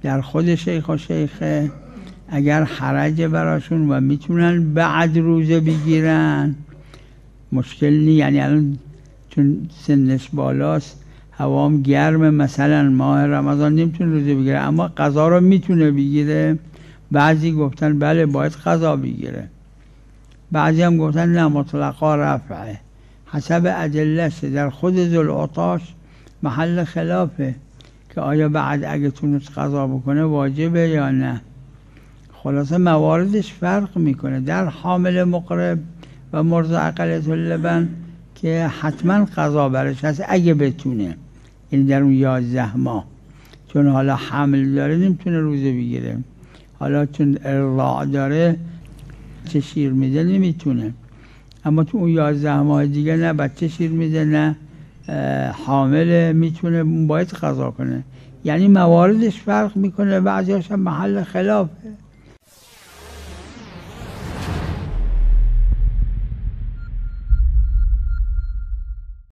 در خود شیخ و شیخه اگر حرج براشون و میتونن بعد روزه بگیرن مشکل نی. یعنی الان چون سنش بالاست، هوام گرمه، مثلا ماه رمضان نمیتونه روزه بگیره اما قضا رو میتونه بگیره. بعضی گفتن بله باید قضا بگیره، بعضی هم گفتن نه مطلقا رفعه. حسب ادله در خود ذوالعطاش محل خلافه که آیا بعد اگه تونست قضا بکنه واجبه یا نه. خلاصه مواردش فرق میکنه. در حامل مقرب و مرضع قلیة اللبن که حتما قضا برش هست اگه بتونه، یعنی در اون 11 ماه، چون حالا حمل داره نمیتونه روزه بگیره، حالا چون ارضاع داره چه شیر میده نمیتونه، اما تو اون 11 ماه دیگه نه بچه شیر میده نه حامل، میتونه باید قضا کنه. یعنی مواردش فرق میکنه، بعضیاش هم محل خلافه.